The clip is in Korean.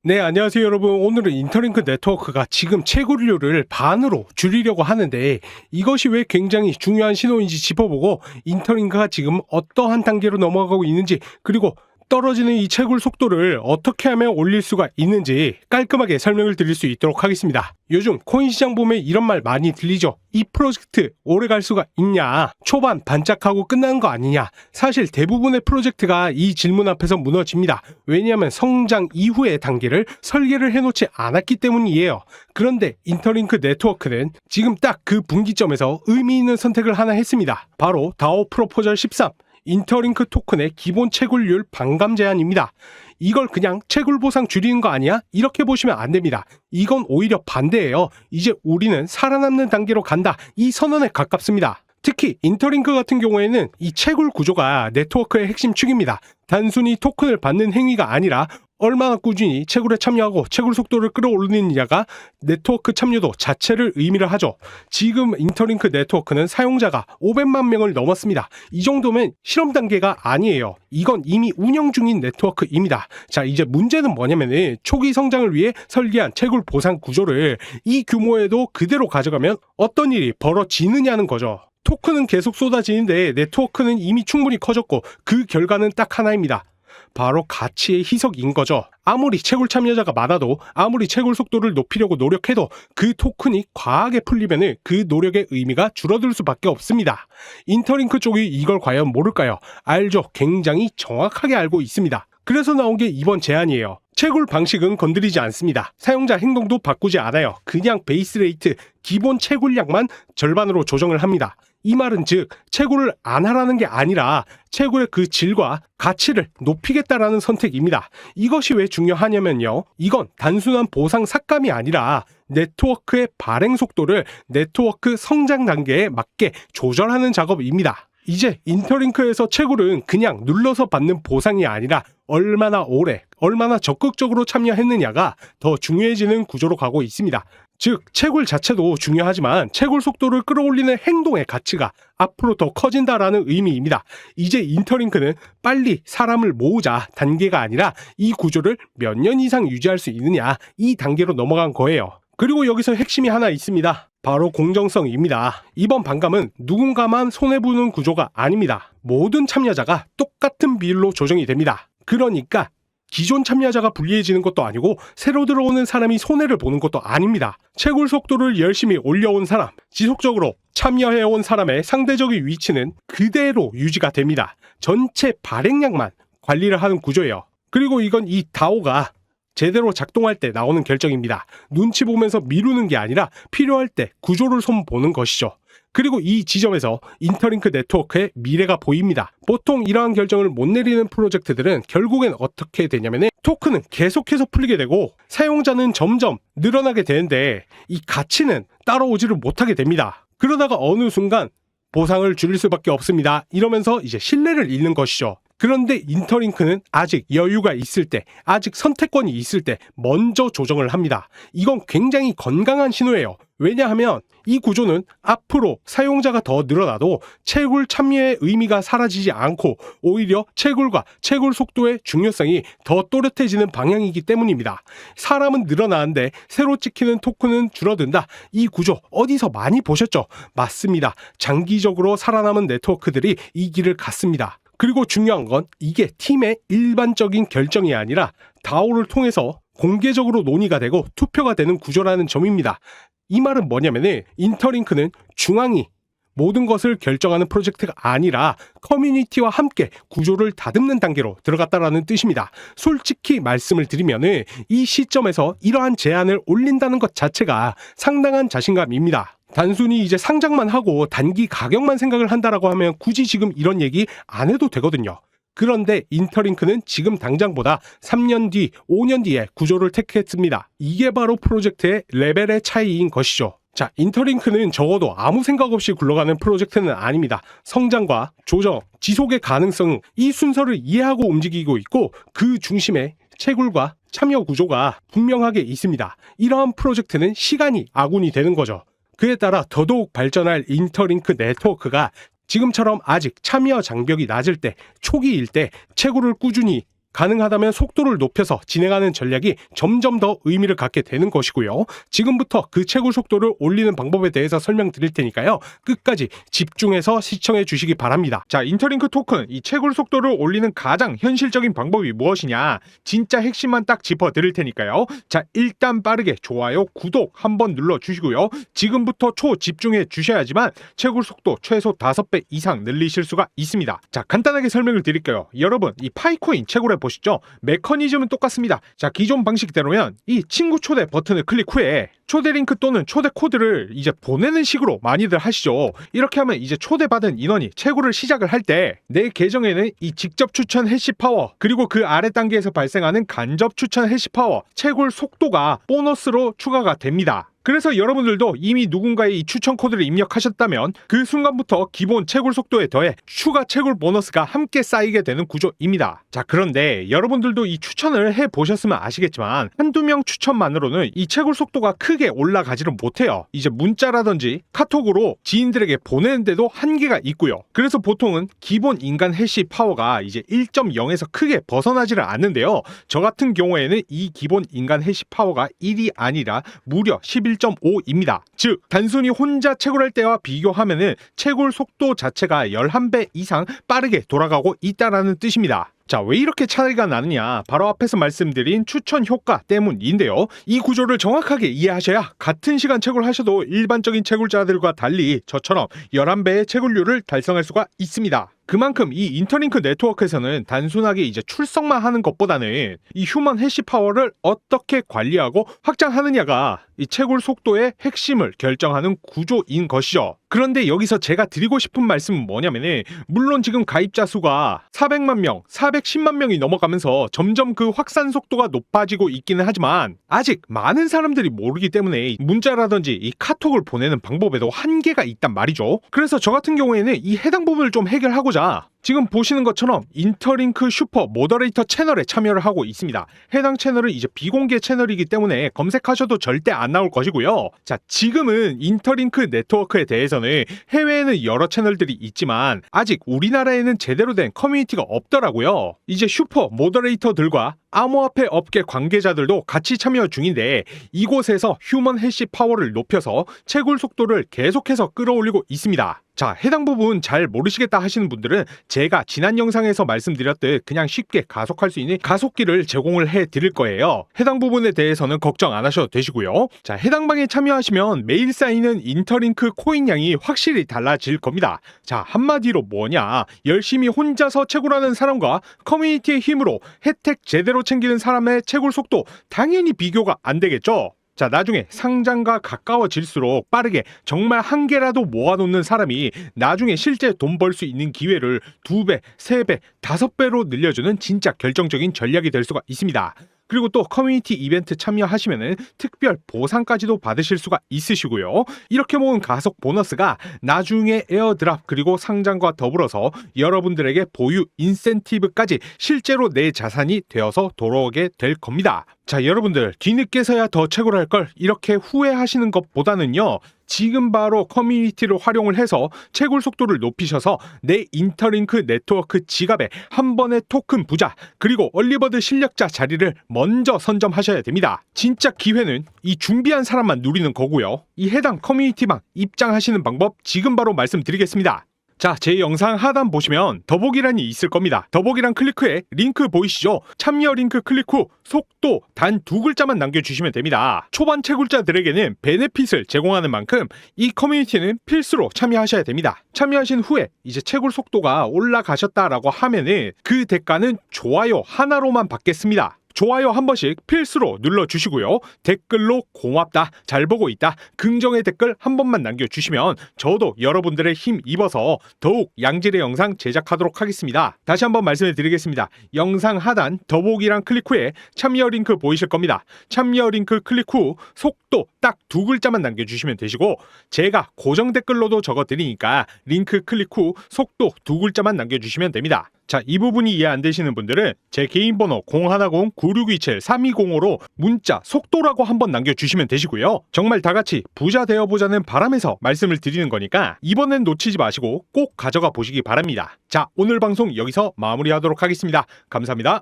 네, 안녕하세요 여러분. 오늘은 인터링크 네트워크가 지금 채굴률을 반으로 줄이려고 하는데 이것이 왜 굉장히 중요한 신호인지 짚어보고 인터링크가 지금 어떠한 단계로 넘어가고 있는지, 그리고 떨어지는 이 채굴 속도를 어떻게 하면 올릴 수가 있는지 깔끔하게 설명을 드릴 수 있도록 하겠습니다. 요즘 코인 시장 보면 이런 말 많이 들리죠. 이 프로젝트 오래 갈 수가 있냐? 초반 반짝하고 끝나는 거 아니냐? 사실 대부분의 프로젝트가 이 질문 앞에서 무너집니다. 왜냐하면 성장 이후의 단계를 설계를 해놓지 않았기 때문이에요. 그런데 인터링크 네트워크는 지금 딱 그 분기점에서 의미 있는 선택을 하나 했습니다. 바로 다오 프로포절 13. 인터링크 토큰의 기본 채굴률 반감 제한입니다. 이걸 그냥 채굴 보상 줄이는 거 아니야? 이렇게 보시면 안 됩니다. 이건 오히려 반대예요. 이제 우리는 살아남는 단계로 간다. 이 선언에 가깝습니다. 특히 인터링크 같은 경우에는 이 채굴 구조가 네트워크의 핵심 축입니다. 단순히 토큰을 받는 행위가 아니라 얼마나 꾸준히 채굴에 참여하고 채굴 속도를 끌어올리느냐가 네트워크 참여도 자체를 의미를 하죠. 지금 인터링크 네트워크는 사용자가 500만 명을 넘었습니다. 이 정도면 실험 단계가 아니에요. 이건 이미 운영 중인 네트워크입니다. 자, 이제 문제는 뭐냐면은 초기 성장을 위해 설계한 채굴 보상 구조를 이 규모에도 그대로 가져가면 어떤 일이 벌어지느냐는 거죠. 토큰은 계속 쏟아지는데 네트워크는 이미 충분히 커졌고 그 결과는 딱 하나입니다. 바로 가치의 희석인 거죠. 아무리 채굴 참여자가 많아도, 아무리 채굴 속도를 높이려고 노력해도 그 토큰이 과하게 풀리면 그 노력의 의미가 줄어들 수밖에 없습니다. 인터링크 쪽이 이걸 과연 모를까요? 알죠. 굉장히 정확하게 알고 있습니다. 그래서 나온 게 이번 제안이에요. 채굴 방식은 건드리지 않습니다. 사용자 행동도 바꾸지 않아요. 그냥 베이스 레이트, 기본 채굴량만 절반으로 조정을 합니다. 이 말은 즉 채굴을 안 하라는 게 아니라 채굴의 그 질과 가치를 높이겠다라는 선택입니다. 이것이 왜 중요하냐면요. 이건 단순한 보상 삭감이 아니라 네트워크의 발행 속도를 네트워크 성장 단계에 맞게 조절하는 작업입니다. 이제 인터링크에서 채굴은 그냥 눌러서 받는 보상이 아니라 얼마나 오래, 얼마나 적극적으로 참여했느냐가 더 중요해지는 구조로 가고 있습니다. 즉 채굴 자체도 중요하지만 채굴 속도를 끌어올리는 행동의 가치가 앞으로 더 커진다라는 의미입니다. 이제 인터링크는 빨리 사람을 모으자 단계가 아니라 이 구조를 몇 년 이상 유지할 수 있느냐, 이 단계로 넘어간 거예요. 그리고 여기서 핵심이 하나 있습니다. 바로 공정성입니다. 이번 반감은 누군가만 손해보는 구조가 아닙니다. 모든 참여자가 똑같은 비율로 조정이 됩니다. 그러니까 기존 참여자가 불리해지는 것도 아니고 새로 들어오는 사람이 손해를 보는 것도 아닙니다. 채굴 속도를 열심히 올려온 사람, 지속적으로 참여해온 사람의 상대적인 위치는 그대로 유지가 됩니다. 전체 발행량만 관리를 하는 구조예요. 그리고 이건 이 다오가 제대로 작동할 때 나오는 결정입니다. 눈치 보면서 미루는 게 아니라 필요할 때 구조를 손보는 것이죠. 그리고 이 지점에서 인터링크 네트워크의 미래가 보입니다. 보통 이러한 결정을 못 내리는 프로젝트들은 결국엔 어떻게 되냐면 토큰은 계속해서 풀리게 되고 사용자는 점점 늘어나게 되는데 이 가치는 따라오지를 못하게 됩니다. 그러다가 어느 순간 보상을 줄일 수밖에 없습니다. 이러면서 이제 신뢰를 잃는 것이죠. 그런데 인터링크는 아직 여유가 있을 때, 아직 선택권이 있을 때 먼저 조정을 합니다. 이건 굉장히 건강한 신호예요. 왜냐하면 이 구조는 앞으로 사용자가 더 늘어나도 채굴 참여의 의미가 사라지지 않고 오히려 채굴과 채굴 속도의 중요성이 더 또렷해지는 방향이기 때문입니다. 사람은 늘어나는데 새로 찍히는 토큰은 줄어든다. 이 구조 어디서 많이 보셨죠? 맞습니다. 장기적으로 살아남은 네트워크들이 이 길을 갔습니다. 그리고 중요한 건 이게 팀의 일반적인 결정이 아니라 다오를 통해서 공개적으로 논의가 되고 투표가 되는 구조라는 점입니다. 이 말은 뭐냐면 인터링크는 중앙이 모든 것을 결정하는 프로젝트가 아니라 커뮤니티와 함께 구조를 다듬는 단계로 들어갔다라는 뜻입니다. 솔직히 말씀을 드리면 이 시점에서 이러한 제안을 올린다는 것 자체가 상당한 자신감입니다. 단순히 이제 상장만 하고 단기 가격만 생각을 한다라고 하면 굳이 지금 이런 얘기 안 해도 되거든요. 그런데 인터링크는 지금 당장보다 3년 뒤, 5년 뒤에 구조를 택했습니다. 이게 바로 프로젝트의 레벨의 차이인 것이죠. 자, 인터링크는 적어도 아무 생각 없이 굴러가는 프로젝트는 아닙니다. 성장과 조정, 지속의 가능성, 이 순서를 이해하고 움직이고 있고 그 중심에 채굴과 참여 구조가 분명하게 있습니다. 이러한 프로젝트는 시간이 아군이 되는 거죠. 그에 따라 더더욱 발전할 인터링크 네트워크가 지금처럼 아직 참여 장벽이 낮을 때, 초기일 때 채굴을 꾸준히 가능하다면 속도를 높여서 진행하는 전략이 점점 더 의미를 갖게 되는 것이고요. 지금부터 그 채굴 속도를 올리는 방법에 대해서 설명드릴 테니까요. 끝까지 집중해서 시청해 주시기 바랍니다. 자, 인터링크 토큰 이 채굴 속도를 올리는 가장 현실적인 방법이 무엇이냐? 진짜 핵심만 딱 짚어 드릴 테니까요. 자, 일단 빠르게 좋아요, 구독 한번 눌러 주시고요. 지금부터 초집중해 주셔야지만 채굴 속도 최소 5배 이상 늘리실 수가 있습니다. 자, 간단하게 설명을 드릴게요. 여러분, 이 파이코인 채굴해 보시죠. 메커니즘은 똑같습니다. 자, 기존 방식대로면 이 친구 초대 버튼을 클릭 후에 초대 링크 또는 초대 코드를 이제 보내는 식으로 많이들 하시죠. 이렇게 하면 이제 초대받은 인원이 채굴을 시작을 할 때 내 계정에는 이 직접 추천 해시 파워 그리고 그 아래 단계에서 발생하는 간접 추천 해시 파워 채굴 속도가 보너스로 추가가 됩니다. 그래서 여러분들도 이미 누군가의 이 추천 코드를 입력하셨다면 그 순간부터 기본 채굴 속도에 더해 추가 채굴 보너스가 함께 쌓이게 되는 구조입니다. 자, 그런데 여러분들도 이 추천을 해보셨으면 아시겠지만 한두 명 추천만으로는 이 채굴 속도가 크게 올라가지를 못해요. 이제 문자라든지 카톡으로 지인들에게 보내는데도 한계가 있고요. 그래서 보통은 기본 인간 해시 파워가 이제 1.0에서 크게 벗어나지를 않는데요. 저 같은 경우에는 이 기본 인간 해시 파워가 1이 아니라 무려 11.5입니다. 즉 단순히 혼자 채굴할 때와 비교하면은 채굴 속도 자체가 11배 이상 빠르게 돌아가고 있다라는 뜻입니다. 자, 왜 이렇게 차이가 나느냐? 바로 앞에서 말씀드린 추천 효과 때문인데요. 이 구조를 정확하게 이해하셔야 같은 시간 채굴하셔도 일반적인 채굴자들과 달리 저처럼 11배의 채굴률을 달성할 수가 있습니다. 그만큼 이 인터링크 네트워크에서는 단순하게 이제 출석만 하는 것보다는 이 휴먼 해시 파워를 어떻게 관리하고 확장하느냐가 이 채굴 속도의 핵심을 결정하는 구조인 것이죠. 그런데 여기서 제가 드리고 싶은 말씀은 뭐냐면은 물론 지금 가입자 수가 400만 명, 410만 명이 넘어가면서 점점 그 확산 속도가 높아지고 있기는 하지만 아직 많은 사람들이 모르기 때문에 문자라든지 이 카톡을 보내는 방법에도 한계가 있단 말이죠. 그래서 저 같은 경우에는 이 해당 부분을 좀 해결하고자 지금 보시는 것처럼 인터링크 슈퍼 모더레이터 채널에 참여를 하고 있습니다. 해당 채널은 이제 비공개 채널이기 때문에 검색하셔도 절대 안 나올 것이고요. 자, 지금은 인터링크 네트워크에 대해서는 해외에는 여러 채널들이 있지만 아직 우리나라에는 제대로 된 커뮤니티가 없더라고요. 이제 슈퍼 모더레이터들과 암호화폐 업계 관계자들도 같이 참여 중인데 이곳에서 휴먼 해시 파워를 높여서 채굴 속도를 계속해서 끌어올리고 있습니다. 자, 해당 부분 잘 모르시겠다 하시는 분들은 제가 지난 영상에서 말씀드렸듯 그냥 쉽게 가속할 수 있는 가속기를 제공을 해 드릴 거예요. 해당 부분에 대해서는 걱정 안 하셔도 되시고요. 자, 해당 방에 참여하시면 매일 쌓이는 인터링크 코인 양이 확실히 달라질 겁니다. 자, 한마디로 뭐냐? 열심히 혼자서 채굴하는 사람과 커뮤니티의 힘으로 혜택 제대로 챙기는 사람의 채굴 속도 당연히 비교가 안 되겠죠? 자, 나중에 상장과 가까워질수록 빠르게 정말 한 개라도 모아놓는 사람이 나중에 실제 돈 벌 수 있는 기회를 2배, 3배, 5배로 늘려주는 진짜 결정적인 전략이 될 수가 있습니다. 그리고 또 커뮤니티 이벤트 참여하시면은 특별 보상까지도 받으실 수가 있으시고요. 이렇게 모은 가속 보너스가 나중에 에어드랍 그리고 상장과 더불어서 여러분들에게 보유 인센티브까지 실제로 내 자산이 되어서 돌아오게 될 겁니다. 자, 여러분들 뒤늦게서야 더 채굴할 걸 이렇게 후회하시는 것보다는요. 지금 바로 커뮤니티를 활용을 해서 채굴 속도를 높이셔서 내 인터링크 네트워크 지갑에 한 번의 토큰 부자 그리고 얼리버드 실력자 자리를 먼저 선점하셔야 됩니다. 진짜 기회는 이 준비한 사람만 누리는 거고요. 이 해당 커뮤니티방 입장하시는 방법 지금 바로 말씀드리겠습니다. 자, 제 영상 하단 보시면 더보기란이 있을 겁니다. 더보기란 클릭 후에 링크 보이시죠? 참여 링크 클릭 후 속도 단 2글자만 남겨주시면 됩니다. 초반 채굴자들에게는 베네핏을 제공하는 만큼 이 커뮤니티는 필수로 참여하셔야 됩니다. 참여하신 후에 이제 채굴 속도가 올라가셨다라고 하면은 그 대가는 좋아요 하나로만 받겠습니다. 좋아요 한 번씩 필수로 눌러주시고요. 댓글로 고맙다, 잘 보고 있다, 긍정의 댓글 한 번만 남겨주시면 저도 여러분들의 힘 입어서 더욱 양질의 영상 제작하도록 하겠습니다. 다시 한번 말씀을 드리겠습니다. 영상 하단 더보기란 클릭 후에 참여 링크 보이실 겁니다. 참여 링크 클릭 후 속도 딱 2글자만 남겨주시면 되시고 제가 고정 댓글로도 적어드리니까 링크 클릭 후 속도 2글자만 남겨주시면 됩니다. 자, 이 부분이 이해 안 되시는 분들은 제 개인 번호 010-9627-3205로 문자 속도라고 한번 남겨주시면 되시고요. 정말 다 같이 부자 되어보자는 바람에서 말씀을 드리는 거니까 이번엔 놓치지 마시고 꼭 가져가 보시기 바랍니다. 자, 오늘 방송 여기서 마무리하도록 하겠습니다. 감사합니다.